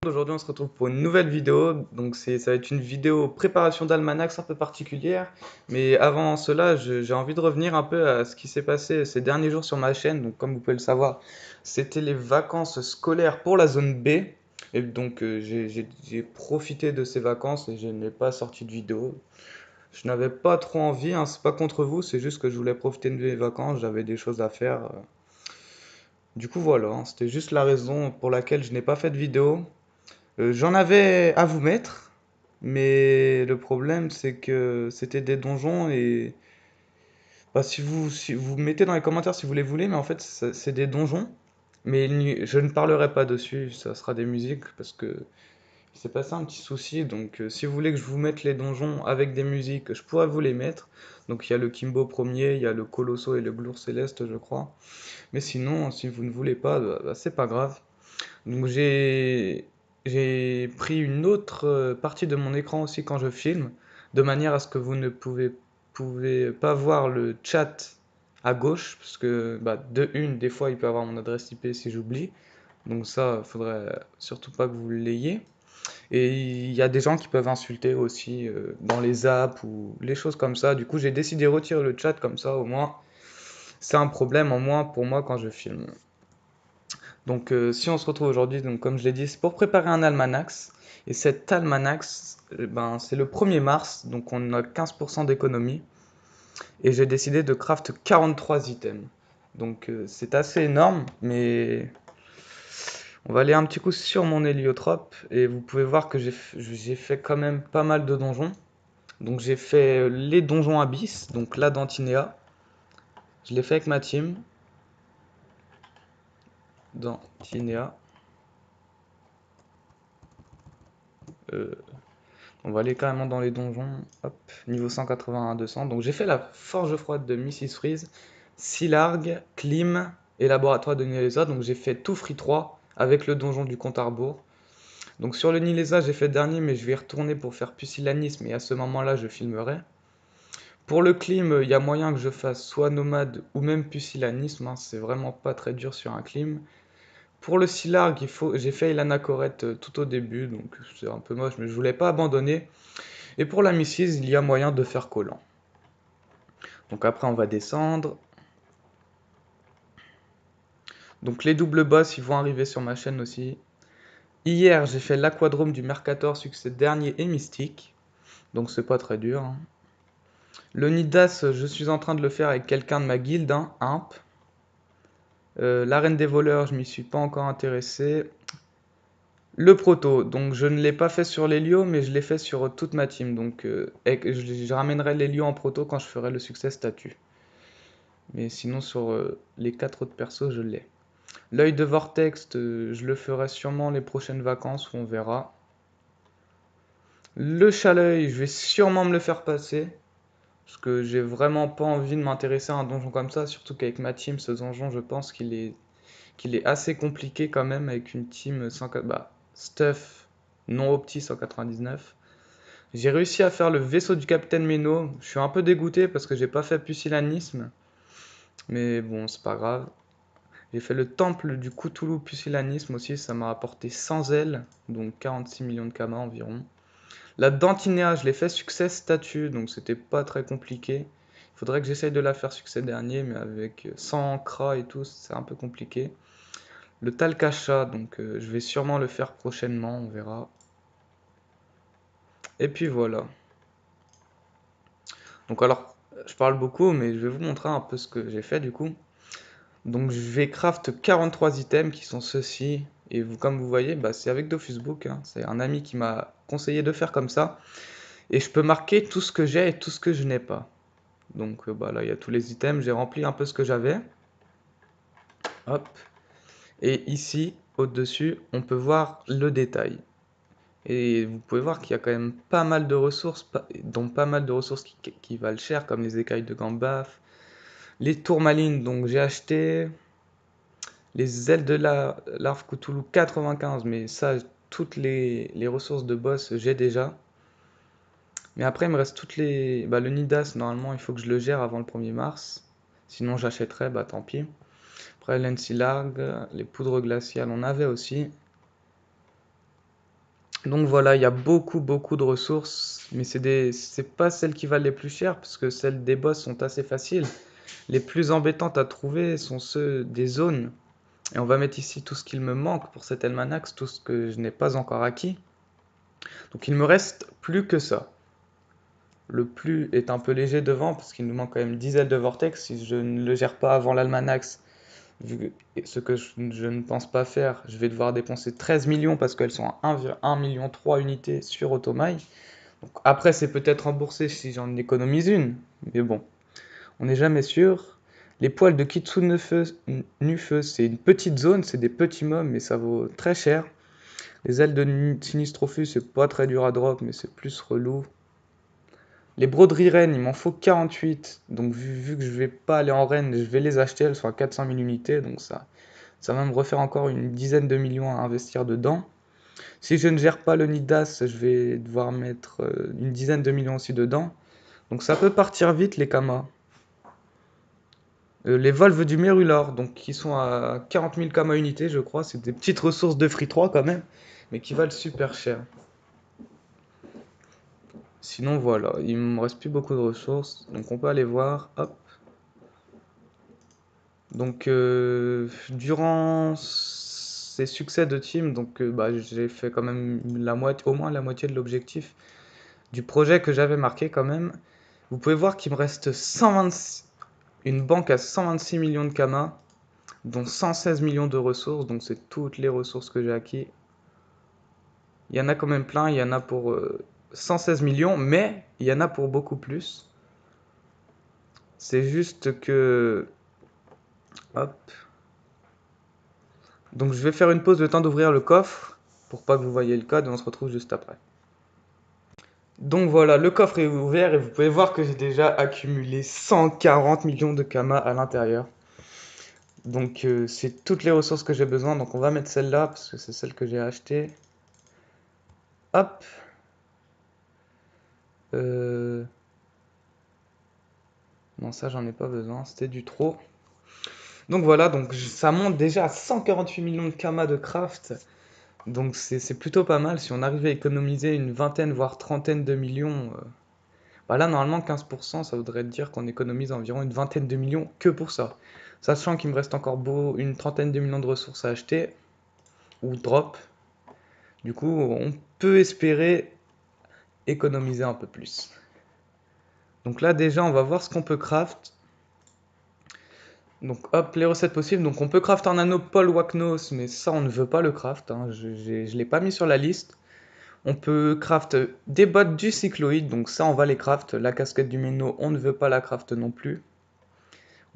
Aujourd'hui, on se retrouve pour une nouvelle vidéo. Donc, ça va être une vidéo préparation d'almanach un peu particulière. Mais avant cela, j'ai envie de revenir un peu à ce qui s'est passé ces derniers jours sur ma chaîne. Donc, comme vous pouvez le savoir, c'était les vacances scolaires pour la zone B. Et donc, j'ai profité de ces vacances et je n'ai pas sorti de vidéo. Je n'avais pas trop envie, hein, c'est pas contre vous, c'est juste que je voulais profiter de mes vacances, j'avais des choses à faire. Du coup, voilà, hein, c'était juste la raison pour laquelle je n'ai pas fait de vidéo. J'en avais à vous mettre, mais le problème c'est que c'était des donjons et bah, si vous mettez dans les commentaires si vous les voulez, mais en fait c'est des donjons, mais je ne parlerai pas dessus, ça sera des musiques parce que il s'est passé un petit souci, donc si vous voulez que je vous mette les donjons avec des musiques, je pourrais vous les mettre. Donc il y a le Kimbo premier, il y a le Colosso et le Glour Céleste, je crois. Mais sinon, si vous ne voulez pas, bah, c'est pas grave. Donc j'ai pris une autre partie de mon écran aussi quand je filme, de manière à ce que vous ne pouvez pas voir le chat à gauche, parce que bah, de une, des fois il peut avoir mon adresse IP si j'oublie, donc ça, faudrait surtout pas que vous l'ayez. Et il y a des gens qui peuvent insulter aussi dans les apps ou les choses comme ça. Du coup, j'ai décidé de retirer le chat comme ça, au moins, c'est un problème en moins pour moi quand je filme. Donc, si on se retrouve aujourd'hui, donc comme je l'ai dit, c'est pour préparer un almanach. Et cet almanach, ben, c'est le 1er mars, donc on a 15% d'économie. Et j'ai décidé de craft 43 items. Donc, c'est assez énorme, mais on va aller un petit coup sur mon héliotrope. Et vous pouvez voir que j'ai fait quand même pas mal de donjons. Donc, j'ai fait les donjons Abyss, donc la Dantinéa. Je l'ai fait avec ma team. Dantinéa. Euh, On va aller carrément dans les donjons. Hop, niveau 181 200. Donc j'ai fait la forge froide de Mrs. Freeze, Silarg, Klim et laboratoire de Nilesa. Donc j'ai fait tout free 3 avec le donjon du compte à rebours. Donc sur le Nilesa, j'ai fait dernier, mais je vais y retourner pour faire pusillanisme et à ce moment-là, je filmerai. Pour le Klim, il y a moyen que je fasse soit nomade ou même pusillanisme, hein, c'est vraiment pas très dur sur un Klim. Pour le Silarg, j'ai fait l'anacorette tout au début, donc c'est un peu moche, mais je voulais pas abandonner. Et pour la Mrs, il y a moyen de faire collant. Donc après, on va descendre. Donc les doubles boss, ils vont arriver sur ma chaîne aussi. Hier, j'ai fait l'aquadrome du Mercator, succès dernier et mystique. Donc c'est pas très dur, hein. Le Nidas, je suis en train de le faire avec quelqu'un de ma guilde, hein, Imp. L'arène des voleurs, je m'y suis pas encore intéressé. Le proto, donc je ne l'ai pas fait sur l'Helio, mais je l'ai fait sur toute ma team. Donc je ramènerai l'Helio en proto quand je ferai le succès statut. Mais sinon, sur les 4 autres persos, je l'ai. L'œil de Vortex, je le ferai sûrement les prochaines vacances, où on verra. Le chat-l'œil, je vais sûrement me le faire passer. Parce que j'ai vraiment pas envie de m'intéresser à un donjon comme ça. Surtout qu'avec ma team, ce donjon, je pense qu'il est assez compliqué quand même. Avec une team Stuff non opti 199. J'ai réussi à faire le vaisseau du Capitaine Meno. Je suis un peu dégoûté parce que j'ai pas fait pusillanisme. Mais bon, c'est pas grave. J'ai fait le temple du Cthulhu pusillanisme aussi, ça m'a apporté 100 ailes, donc 46 millions de kamas environ. La Dantinéa, je l'ai fait succès statut, donc c'était pas très compliqué. Il faudrait que j'essaye de la faire succès dernier, mais avec 100 kras et tout, c'est un peu compliqué. Le Talcacha, donc je vais sûrement le faire prochainement, on verra. Et puis voilà. Donc alors, je parle beaucoup, mais je vais vous montrer un peu ce que j'ai fait du coup. Donc je vais craft 43 items qui sont ceux-ci. Et vous, comme vous voyez, bah, c'est avec Dofusbook, hein. C'est un ami qui m'a conseillé de faire comme ça. Et je peux marquer tout ce que j'ai et tout ce que je n'ai pas. Donc bah, là, il y a tous les items. J'ai rempli un peu ce que j'avais. Hop. Et ici, au-dessus, on peut voir le détail. Et vous pouvez voir qu'il y a quand même pas mal de ressources, dont pas mal de ressources qui valent cher, comme les écailles de Gambaf, les tourmalines, donc j'ai acheté. Les ailes de la larve Cthulhu 95, mais ça, toutes les ressources de boss, j'ai déjà. Mais après, il me reste toutes les. Bah, le Nidas, normalement, il faut que je le gère avant le 1er mars. Sinon, j'achèterai, bah tant pis. Après, l'Ensilarg, les poudres glaciales, on avait aussi. Donc voilà, il y a beaucoup de ressources, mais c'est pas celles qui valent les plus chères, parce que celles des boss sont assez faciles. Les plus embêtantes à trouver sont ceux des zones. Et on va mettre ici tout ce qu'il me manque pour cet Almanax, tout ce que je n'ai pas encore acquis. Donc il me reste plus que ça. Le plus est un peu léger devant, parce qu'il nous manque quand même 10 ailes de vortex. Si je ne le gère pas avant l'Almanax, ce que je ne pense pas faire, je vais devoir dépenser 13 millions parce qu'elles sont à 1,1 million 3 unités sur Automail. Donc après, c'est peut-être remboursé si j'en économise une, mais bon, on n'est jamais sûr. Les poils de Kitsune Nufeu, c'est une petite zone, c'est des petits mobs, mais ça vaut très cher. Les ailes de Sinistrophus, c'est pas très dur à drop, mais c'est plus relou. Les broderies reines, il m'en faut 48, donc vu que je vais pas aller en reine, je vais les acheter, elles sont à 400 000 unités, donc ça va me refaire encore une dizaine de millions à investir dedans. Si je ne gère pas le Nidas, je vais devoir mettre une dizaine de millions aussi dedans. Donc ça peut partir vite les Kamas. Les Volves du Mérulor, donc qui sont à 40 000 Kamas unité, je crois. C'est des petites ressources de Free 3 quand même, mais qui valent super cher. Sinon voilà, il me reste plus beaucoup de ressources, donc on peut aller voir. Hop. Donc durant ces succès de team, donc bah, j'ai fait quand même au moins la moitié de l'objectif du projet que j'avais marqué quand même. Vous pouvez voir qu'il me reste une banque à 126 millions de Kama, dont 116 millions de ressources, donc c'est toutes les ressources que j'ai acquis. Il y en a quand même plein, il y en a pour 116 millions, mais il y en a pour beaucoup plus. C'est juste que... Hop. Donc je vais faire une pause, le temps d'ouvrir le coffre, pour pas que vous voyez le code, et on se retrouve juste après. Donc voilà, le coffre est ouvert et vous pouvez voir que j'ai déjà accumulé 140 millions de Kama à l'intérieur. Donc c'est toutes les ressources que j'ai besoin, donc on va mettre celle-là, parce que c'est celle que j'ai achetée. Hop. Euh, Non, ça j'en ai pas besoin, c'était du trop. Donc voilà, donc ça monte déjà à 148 millions de Kama de craft. Donc c'est plutôt pas mal. Si on arrive à économiser une vingtaine, voire trentaine de millions, bah là normalement 15%, ça voudrait dire qu'on économise environ une vingtaine de millions que pour ça. Sachant qu'il me reste encore une trentaine de millions de ressources à acheter, ou drop. Du coup, on peut espérer économiser un peu plus. Donc là déjà, on va voir ce qu'on peut craft. Donc hop, les recettes possibles. Donc on peut craft un anneau Paul Waknos, mais ça on ne veut pas le craft, hein. Je ne l'ai pas mis sur la liste. On peut craft des bottes du cycloïde, donc ça on va les craft. La casquette du Méno, on ne veut pas la craft non plus.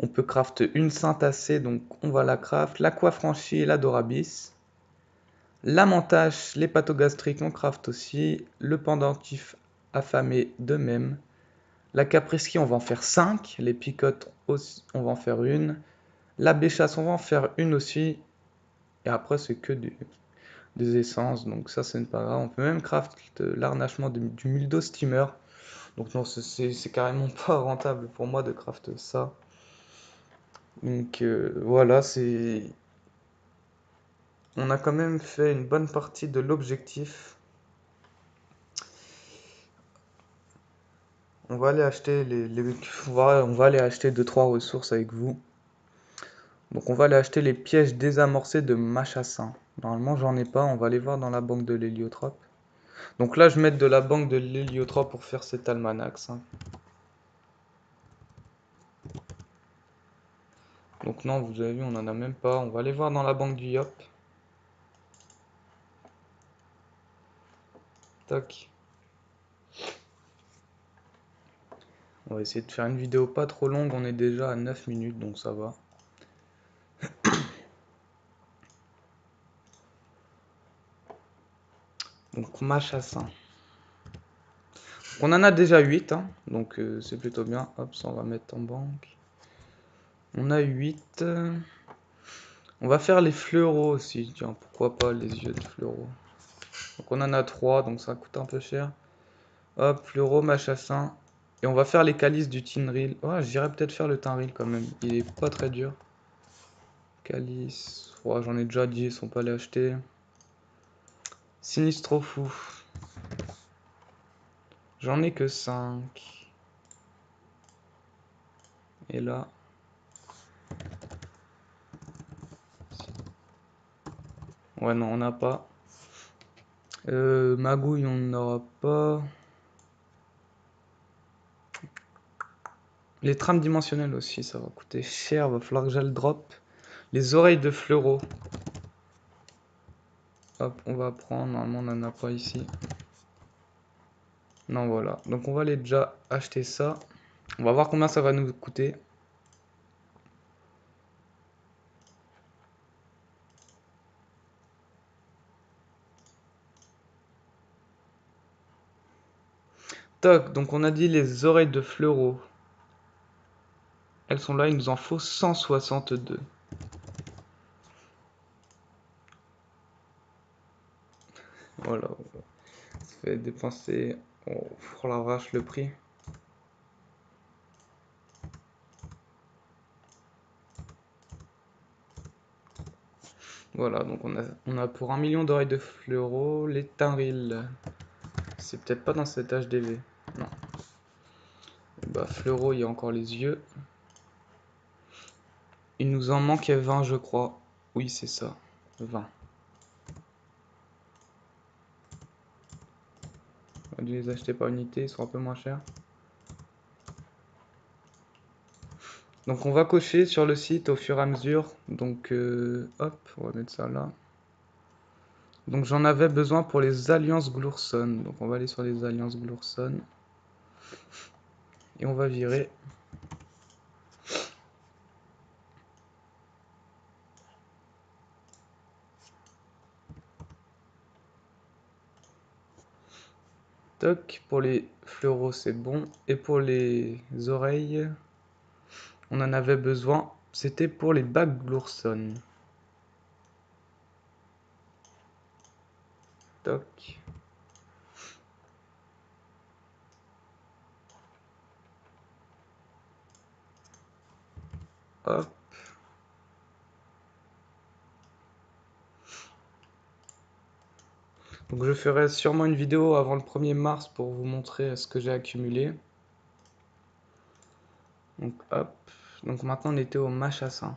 On peut craft une Saint-Acé, donc on va la craft. L'Aquafranchi et la Dorabis. La Mantache, les pathogastriques, on craft aussi. Le pendentif affamé de même. La Capriski, on va en faire 5. Les picotes, on va en faire une. La Béchasse, on va en faire une aussi. Et après, c'est que des essences, donc ça, c'est pas grave. On peut même craft l'arnachement du Muldo Steamer. Donc non, c'est carrément pas rentable pour moi de craft ça. Donc voilà, c'est... On a quand même fait une bonne partie de l'objectif. On va aller acheter on va aller acheter 2-3 ressources avec vous. Donc on va aller acheter les pièges désamorcés de Machassin. Normalement j'en ai pas, on va aller voir dans la banque de l'héliotrope. Donc là je vais mettre de la banque de l'héliotrope pour faire cet almanax, hein. Donc non, vous avez vu, on en a même pas. On va aller voir dans la banque du Yop. Tac. On va essayer de faire une vidéo pas trop longue. On est déjà à 9 minutes, donc ça va. Donc Machassin. On en a déjà 8, hein, donc c'est plutôt bien. Hop, ça on va mettre en banque. On a 8. On va faire les fleuros aussi. Tiens, pourquoi pas les yeux de fleuros. Donc on en a 3, donc ça coûte un peu cher. Hop, fleuros, Machassin. Et on va faire les calices du Tinril. Ouais, j'irais peut-être faire le Tinril quand même. Il est pas très dur. Calice. Ouais, j'en ai déjà 10, on peut aller acheter. Sinistro fou. J'en ai que 5. Et là... Ouais, non, on n'a pas. Magouille, on n'aura pas. Les trames dimensionnelles aussi, ça va coûter cher. Va falloir que j'aille le drop. Les oreilles de fleuro. Hop, on va prendre. Normalement, on n'en a pas ici. Non, voilà. Donc, on va aller déjà acheter ça. On va voir combien ça va nous coûter. Toc, donc on a dit les oreilles de fleuro. Elles sont là, il nous en faut 162. Voilà. Ça fait dépenser... Oh, la vache, le prix. Voilà, donc on a pour 1 million d'oreilles de fleuro, les Tinril. C'est peut-être pas dans cet HDV. Non. Bah, fleuro, il y a encore les yeux. Il nous en manquait 20, je crois. Oui, c'est ça. 20. On a dû les acheter par unité, ils sont un peu moins chers. Donc on va cocher sur le site au fur et à mesure. Donc hop, on va mettre ça là. Donc j'en avais besoin pour les alliances Glourson. Donc on va aller sur les alliances Glourson. Et on va virer. Toc, pour les fleuros c'est bon. Et pour les oreilles, on en avait besoin. C'était pour les bagues Glourson. Toc. Hop. Donc je ferai sûrement une vidéo avant le 1er mars pour vous montrer ce que j'ai accumulé. Donc hop. Donc maintenant on était au machassin.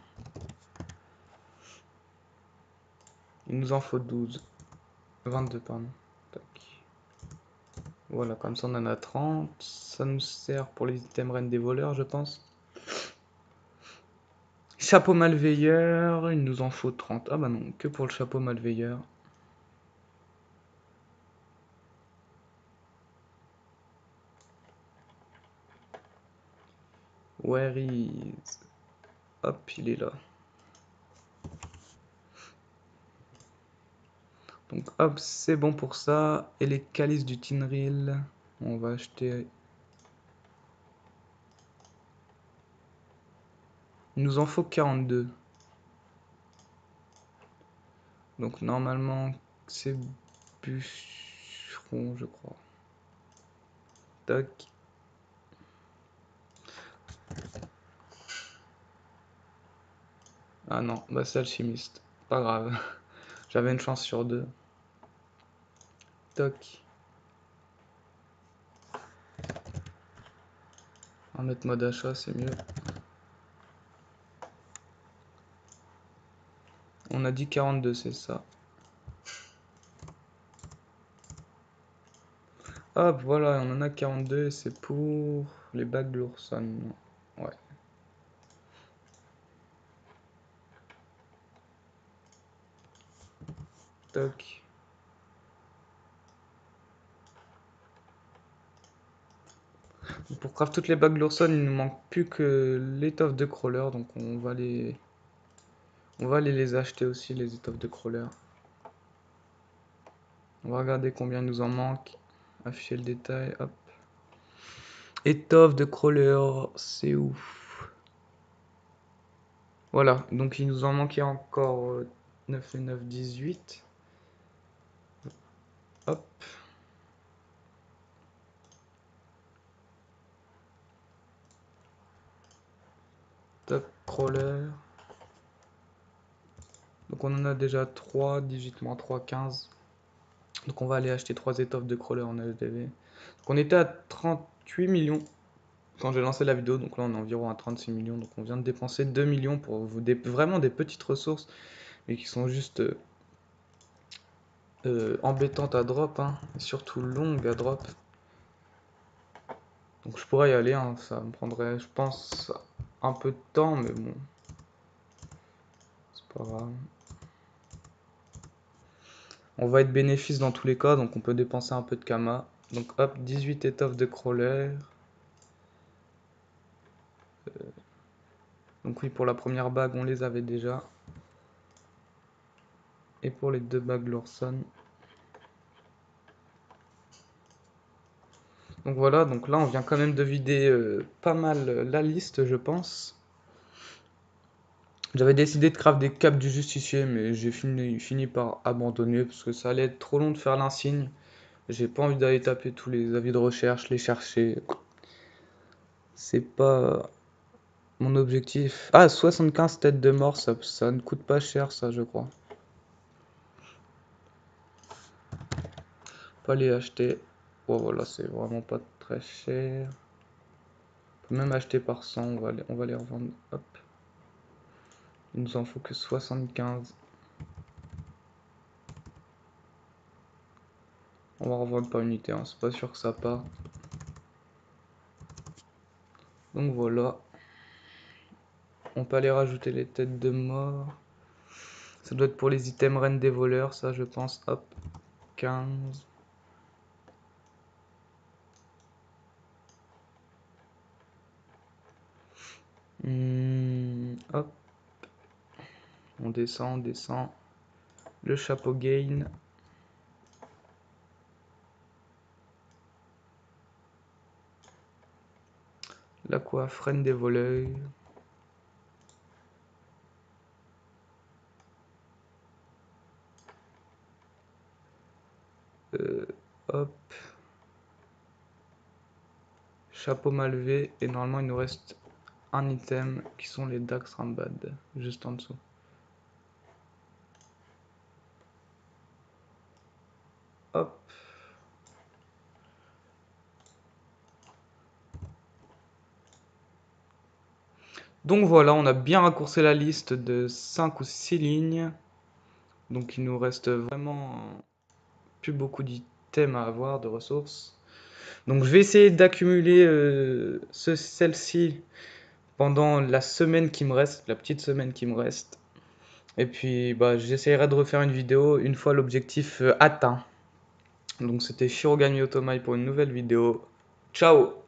Il nous en faut 12. 22 pardon. Tac. Voilà, comme ça on en a 30. Ça nous sert pour les items reines des voleurs, je pense. Chapeau malveilleur, il nous en faut 30. Ah bah non, que pour le chapeau malveilleur. Where is... Hop, il est là. Donc hop, c'est bon pour ça. Et les calices du Tinril, on va acheter... Il nous en faut 42. Donc normalement, c'est bûcheron, je crois. Tac. Ah non, bah c'est alchimiste. Pas grave. J'avais une chance sur 2. Toc. On va mettre mode achat, c'est mieux. On a dit 42, c'est ça. Hop, voilà, on en a 42, c'est pour les bagues de l'ourson. Ouais. Toc. Pour craft toutes les bagues de l'ourson, il ne manque plus que l'étoffe de crawler, donc on va aller les acheter aussi, les étoffes de crawler. On va regarder combien il nous en manque. Afficher le détail, hop. Étoffe de crawler, c'est ouf. Voilà, donc il nous en manquait encore 9 et 9, 18. Hop. Top crawler. Donc on en a déjà 3, digite-moi 3, 15. Donc on va aller acheter 3 étoffes de crawler en HDV. Donc on était à 38 millions quand j'ai lancé la vidéo, donc là on est environ à 36 millions. Donc on vient de dépenser 2 millions pour vraiment des petites ressources, mais qui sont juste embêtantes à drop, hein, et surtout longues à drop. Donc je pourrais y aller, hein, ça me prendrait, je pense, un peu de temps, mais bon, c'est pas grave. On va être bénéfice dans tous les cas, donc on peut dépenser un peu de Kama. Donc hop, 18 étoffes de crawler. Donc oui, pour la première bague, on les avait déjà. Et pour les 2 bagues Lorson. Donc voilà, donc là on vient quand même de vider pas mal la liste, je pense. J'avais décidé de craft des capes du justicier, mais j'ai fini par abandonner parce que ça allait être trop long de faire l'insigne. J'ai pas envie d'aller taper tous les avis de recherche, les chercher. C'est pas mon objectif. Ah, 75 têtes de mort, ça ne coûte pas cher, ça, je crois. Pas les acheter. Oh, voilà, c'est vraiment pas très cher. On peut même acheter par 100, on va les revendre. Hop. Il nous en faut que 75. On va revendre par unité, hein, c'est pas sûr que ça part. Donc voilà. On peut aller rajouter les têtes de mort. Ça doit être pour les items reines des voleurs, ça je pense. Hop. 15. Hop. On descend, on descend. Le chapeau gain. La coiffe reine des voleurs. Hop. Chapeau malvé. Et normalement il nous reste un item qui sont les Dax Rambad. Juste en dessous. Hop. Donc voilà, on a bien raccourci la liste de 5 ou 6 lignes. Donc il nous reste vraiment plus beaucoup d'items à avoir, de ressources. Donc je vais essayer d'accumuler celle-ci pendant la semaine qui me reste, la petite semaine qui me reste. Et puis bah, j'essaierai de refaire une vidéo une fois l'objectif atteint. Donc c'était Shirogami Otomai pour une nouvelle vidéo. Ciao!